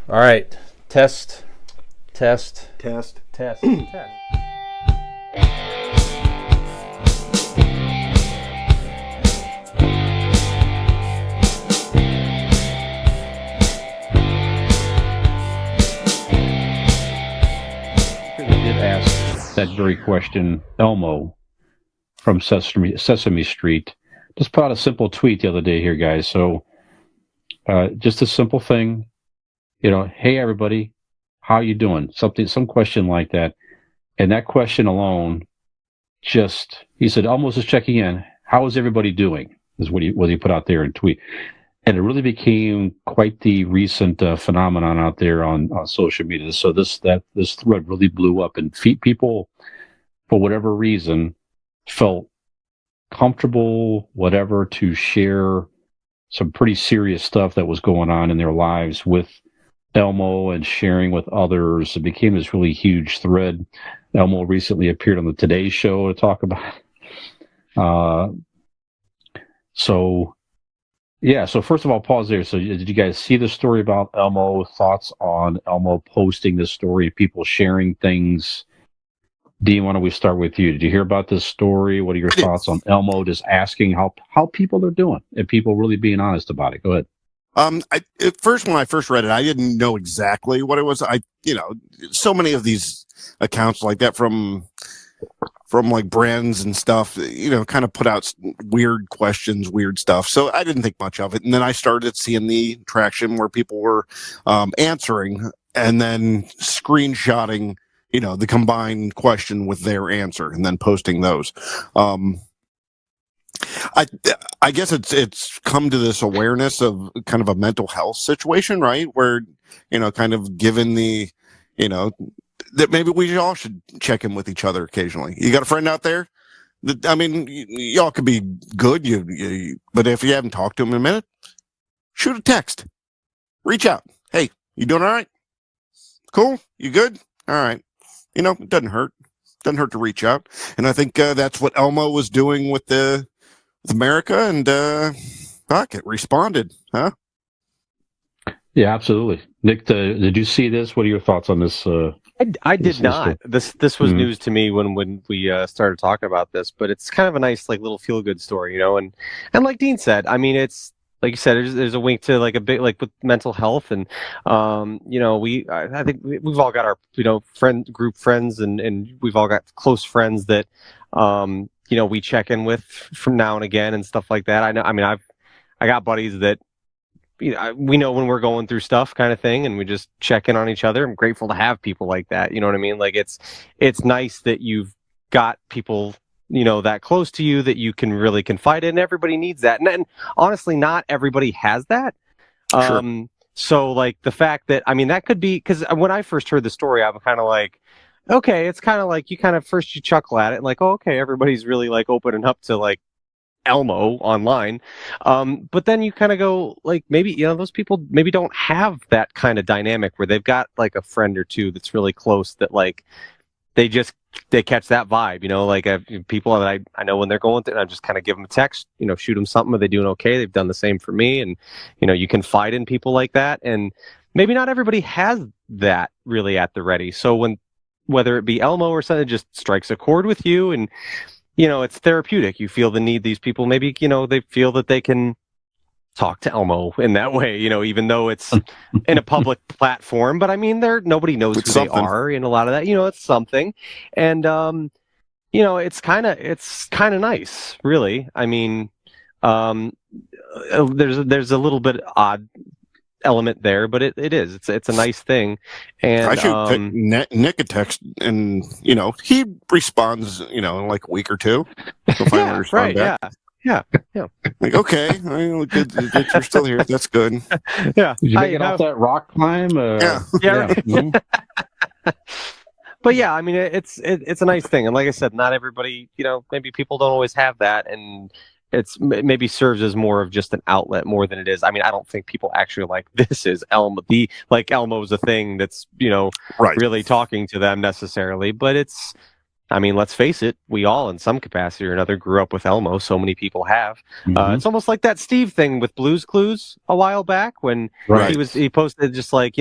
All right. Test, test, Test. test, test. Did ask that very question, Elmo from Sesame Street. Just put out a simple tweet the other day here, guys. So just a simple thing, hey everybody, how you doing? Some question like that. And that question alone, he said, Elmo's just checking in. How is everybody doing? Is what he put out there in tweet. And it really became quite the recent phenomenon out there on social media. So this thread really blew up, and people, for whatever reason, felt comfortable, whatever, to share some pretty serious stuff that was going on in their lives with Elmo and sharing with others. It became this really huge thread. Elmo recently appeared on the Today Show to talk about it. So first of all, pause there. So did you guys see the story about Elmo? Thoughts on Elmo posting this story, people sharing things? Dean, why don't we start with you? Did you hear about this story? What are your thoughts on Elmo just asking how people are doing and people really being honest about it? Go ahead. At first, when I first read it, I didn't know exactly what it was. So many of these accounts like that from like brands and stuff, kind of put out weird questions, weird stuff. So I didn't think much of it. And then I started seeing the traction where people were answering and then screenshotting, the combined question with their answer and then posting those. I guess it's come to this awareness of kind of a mental health situation, right? Where, kind of given the, that maybe we all should check in with each other occasionally. You got a friend out there? Y'all could be good, but if you haven't talked to them in a minute, shoot a text. Reach out. Hey, you doing all right? Cool? You good? All right. It doesn't hurt. Doesn't hurt to reach out. And I think that's what Elmo was doing with America, and it responded, huh? Yeah, absolutely. Nick, did you see this? What are your thoughts on this? I did not. This was news to me when we started talking about this, but it's kind of a nice little feel good story, and like Dean said, it's like you said, there's a wink to a bit with mental health, and I think we've all got our group friends, and we've all got close friends that we check in with from now and again and stuff like that. I got buddies that we know when we're going through stuff kind of thing, and we just check in on each other. I'm grateful to have people like that. You know what I mean? It's nice that you've got people, that close to you that you can really confide in. Everybody needs that. And honestly, not everybody has that. Sure. So the fact that, that could be, because when I first heard the story, I'm kind of like, okay, it's kind of you first you chuckle at it, oh, okay, everybody's really opening up to Elmo online. But then you kind of go, maybe, those people maybe don't have that kind of dynamic where they've got a friend or two that's really close that they catch that vibe, people that I know when they're going through, and I just kind of give them a text, shoot them something. Are they doing okay? They've done the same for me. And, you confide in people like that. And maybe not everybody has that really at the ready. So whether it be Elmo or something, it just strikes a chord with you, and it's therapeutic. You feel the need. These people maybe they feel that they can talk to Elmo in that way, even though it's in a public platform. But nobody knows who they are in a lot of that. It's something, and it's kind of nice, really. There's a little bit odd element there, but it is. It's a nice thing. And I should Nick a text, and he responds, in a week or two. He'll finally respond back. Yeah. Okay, good that you're still here. That's good. Yeah. Did you make it off that rock climb? Yeah. Mm-hmm. But yeah, it's a nice thing, and like I said, not everybody, maybe people don't always have that, and it's maybe serves as more of just an outlet more than it is. I don't think people actually this is Elmo. Elmo's a thing that's, right, really talking to them necessarily, but it's, I mean, let's face it, we all, in some capacity or another, grew up with Elmo. So many people have. It's almost like that Steve thing with Blue's Clues a while back when Right. he posted just like,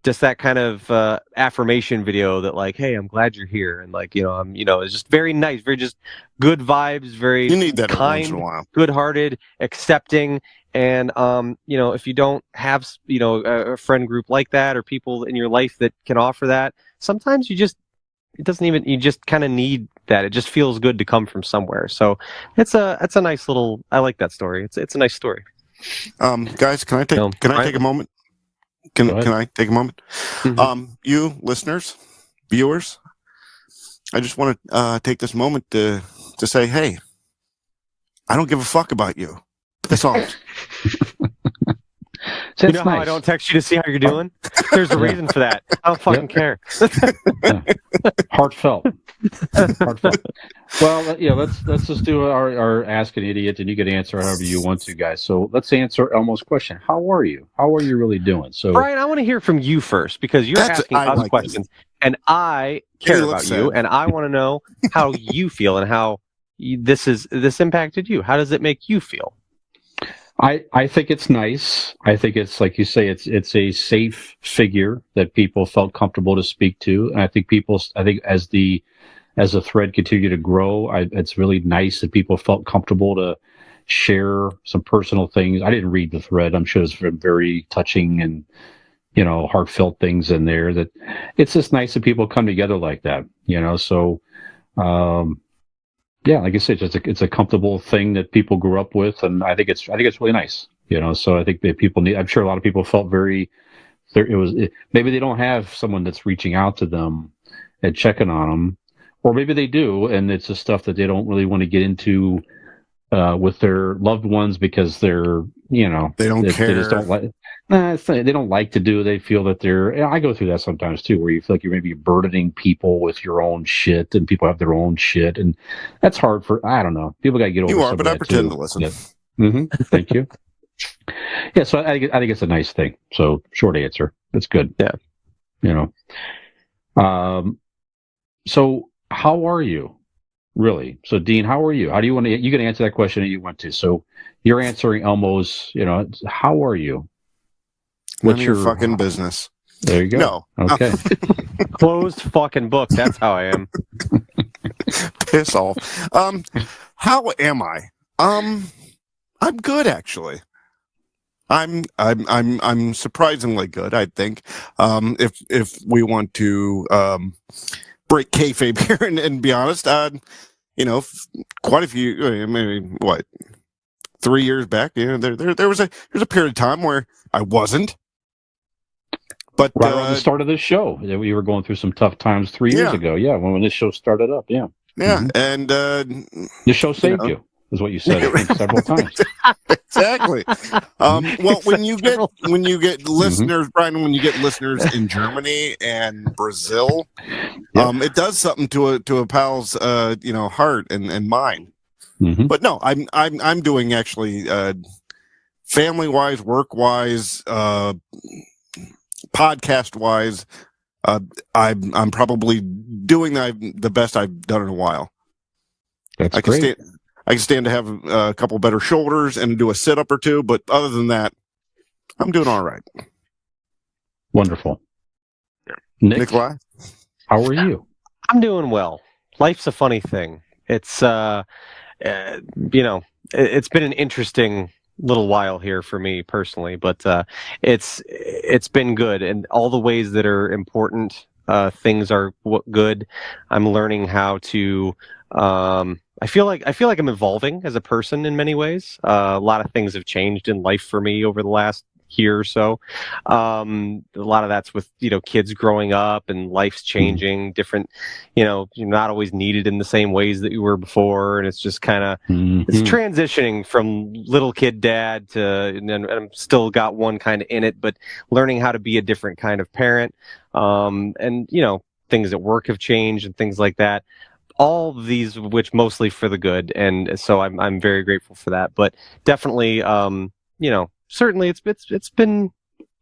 just that kind of affirmation video that like, hey, I'm glad you're here, and like, it's just very nice, very just good vibes, very You need that every once in a kind, while. good-hearted, accepting. And if you don't have a friend group like that or people in your life that can offer that, sometimes you just kind of need that. It just feels good to come from somewhere. So it's a nice little. I like that story. It's a nice story. Guys, can I take a moment? Can I take a moment? Mm-hmm. You listeners, viewers, I just want to take this moment to say, hey, I don't give a fuck about you. That's all. You know how I don't text you to see how you're doing? There's a reason for that. I don't fucking care. Heartfelt. Well, let's just do our Ask an Idiot, and you can answer however you want to, guys. So let's answer Elmo's question. How are you? How are you really doing? So, Brian, I want to hear from you first because you're asking us questions, and I care about you, and I want to know how you feel and how this impacted you. How does it make you feel? I think it's nice. I think it's like you say, it's a safe figure that people felt comfortable to speak to. And I think as the thread continued to grow, it's really nice that people felt comfortable to share some personal things. I didn't read the thread. I'm sure there's some very touching and heartfelt things in there. That it's just nice that people come together like that. So. Yeah, like I said, it's a comfortable thing that people grew up with, and I think it's really nice. So I think that people need. I'm sure a lot of people felt maybe they don't have someone that's reaching out to them and checking on them, or maybe they do, and it's just stuff that they don't really want to get into with their loved ones because they don't care. They just don't like. They don't like to do. They feel that I go through that sometimes too, where you feel like you're maybe burdening people with your own shit, and people have their own shit, and that's hard for. I don't know. People got to get over. You are, some but of I that pretend too. to listen. Yeah. Thank you. Yeah, so I think it's a nice thing. So short answer. That's good. Yeah. So how are you? Really? So Dean, how are you? How do you want to? You can answer that question that you want to. So you're answering Elmo's. How are you? What's your fucking business? There you go. No. Okay. Closed fucking book. That's how I am. Piss off. How am I? I'm good actually. I'm surprisingly good, I think. If we want to break kayfabe here and be honest, quite a few. I mean, what? 3 years back, there was a period of time where I wasn't. But right around the start of this show, we were going through some tough times 3 years ago. Yeah, when this show started up. Yeah. Yeah, and the show saved you, is what you said, I think, several times. Exactly. Well, when you get listeners, Brian, when you get listeners in Germany and Brazil, it does something to a pal's heart and mind. Mm-hmm. But no, I'm doing actually family wise, work wise, podcast wise. I'm probably doing the best I've done in a while. That's great. I can stand to have a couple better shoulders and do a sit up or two, but other than that, I'm doing all right. Wonderful. Nikolai, how are you? I'm doing well. Life's a funny thing. It's it's been an interesting little while here for me personally, but it's been good, and all the ways that are important things are good. I'm learning how to. I feel like I'm evolving as a person in many ways. A lot of things have changed in life for me over the last year or so. A lot of that's with kids growing up and life's changing, different. You're not always needed in the same ways that you were before, and it's just kind of it's transitioning from little kid dad to, and I'm still got one kind of in it, but learning how to be a different kind of parent, and things at work have changed and things like that. All of these, which mostly for the good, and so I'm very grateful for that. But definitely, certainly it's been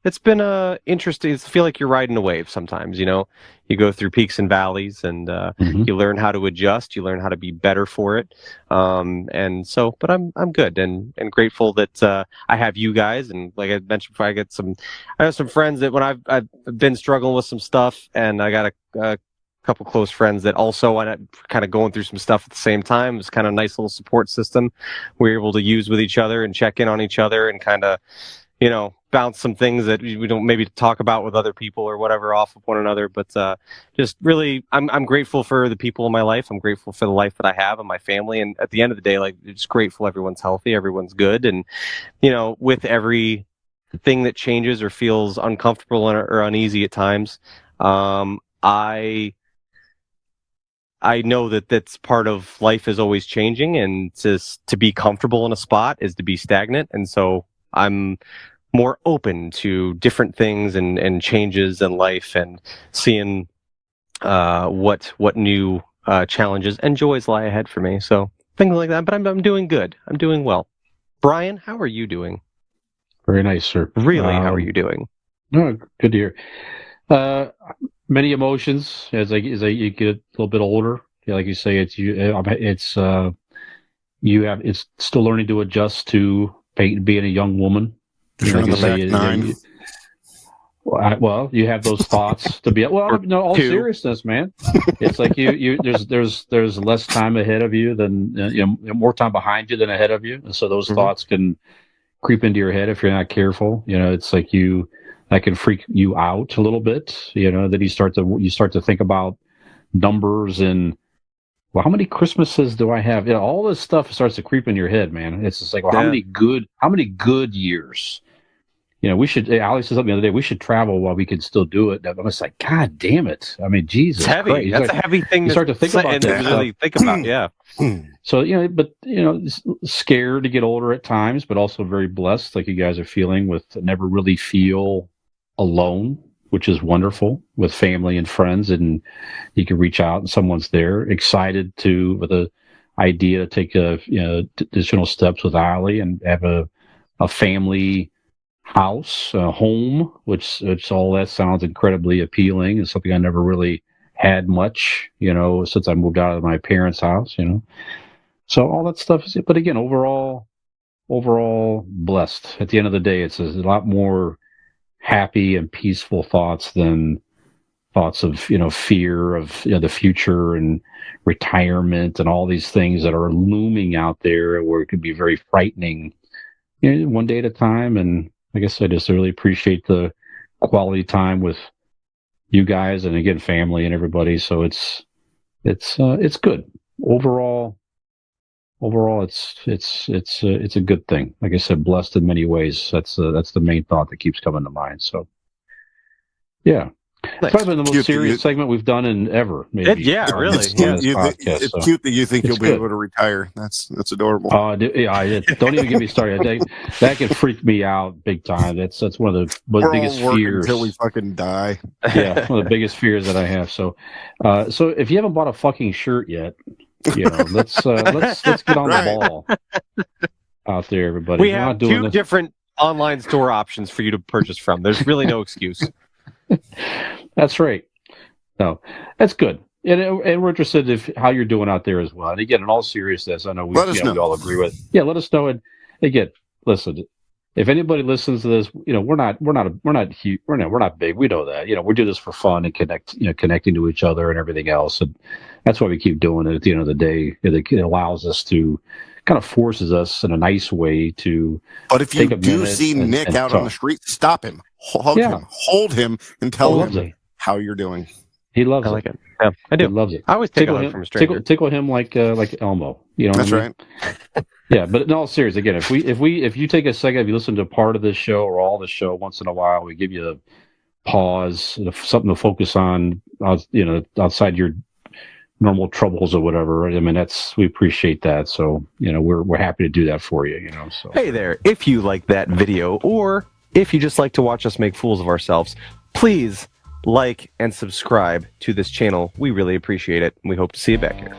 it's been interesting. I feel like you're riding a wave sometimes, you know. You go through peaks and valleys, and you learn how to adjust. You learn how to be better for it. And so, but I'm good and grateful that I have you guys. And like I mentioned before, I have some friends that when I've been struggling with some stuff, and I got a couple close friends that also end up kind of going through some stuff at the same time. It's kind of a nice little support system we're able to use with each other and check in on each other and kind of, you know, bounce some things that we don't maybe talk about with other people or whatever off of one another. But just really, I'm grateful for the people in my life. I'm grateful for the life that I have and my family. And at the end of the day, like, just grateful everyone's healthy, everyone's good. And, you know, with every thing that changes or feels uncomfortable or uneasy at times, I know that that's part of life is always changing, and to be comfortable in a spot is to be stagnant. And so I'm more open to different things and changes in life and seeing what new challenges and joys lie ahead for me. So things like that. But I'm doing good. I'm doing well. Brian, how are you doing? Very nice, sir. Really, how are you doing? No, good to hear. Many emotions as you get a little bit older. Like you say, it's still learning to adjust to being a young woman. Like you say, you have those thoughts to be. Well, no, all seriousness, man. It's like there's less time ahead of you than more time behind you than ahead of you, and so those thoughts can creep into your head if you're not careful. You know, it's like that can freak you out a little bit. You know, that you start to think about numbers and, well, how many Christmases do I have? You know, all this stuff starts to creep in your head, man. It's just like, well, how many good years? You know, Ali said something the other day, we should travel while we can still do it. I'm just like, God damn it. I mean, Jesus. It's heavy. Christ. That's a heavy thing to start to think about that. Really think about, yeah. So, scared to get older at times, but also very blessed, like you guys are feeling, with never really feel alone, which is wonderful, with family and friends, and you can reach out and someone's there. Excited with the idea to take additional steps with Ali and have a family house, a home, which all that sounds incredibly appealing. It's something I never really had much, since I moved out of my parents' house, So all that stuff is, but again, overall blessed. At the end of the day, it's a lot more happy and peaceful thoughts than thoughts of, fear of the future and retirement and all these things that are looming out there, where it could be very frightening, one day at a time. And I guess I just really appreciate the quality time with you guys, and again, family and everybody. So it's good overall. Overall, it's a good thing. Like I said, blessed in many ways. That's the main thought that keeps coming to mind. So, yeah, it's probably been the most serious segment we've done in ever. Maybe. Really. It's cute that you think you'll be able to retire. That's adorable. Don't even get me started. That can freak me out big time. That's one of the biggest fears until we fucking die. Yeah, one of the biggest fears that I have. So if you haven't bought a fucking shirt yet, let's get on the ball out there, everybody. We have two different online store options for you to purchase from. There's really no excuse. That's right. No, that's good. And we're interested in how you're doing out there as well. And again, in all seriousness, I know we all agree with. Yeah, let us know. And again, listen, if anybody listens to this, we're not big. We know that. We do this for fun and connecting to each other and everything else. And that's why we keep doing it. At the end of the day, it allows us to, kind of forces us in a nice way to. But if you do see Nick out on the street, stop him, hug him, hold him, and tell him how you're doing. He loves it. I like it. Yeah, I do. He loves it. I always tickle him from a stranger. Tickle him like Elmo. That's right. Yeah, but in all seriousness, again, if you take a second, if you listen to part of this show or all the show once in a while, we give you a pause, something to focus on, outside your normal troubles or whatever. I mean, we appreciate that. So, we're happy to do that for you, So. Hey there, if you like that video, or if you just like to watch us make fools of ourselves, please like and subscribe to this channel. We really appreciate it. We hope to see you back here.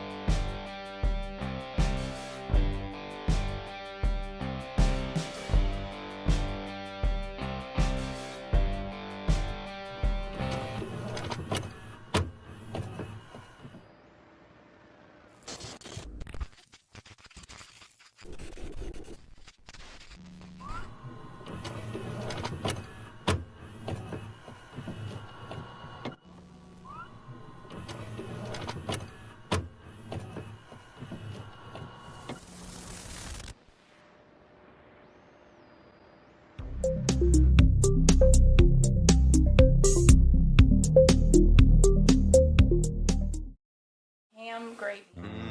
Mm.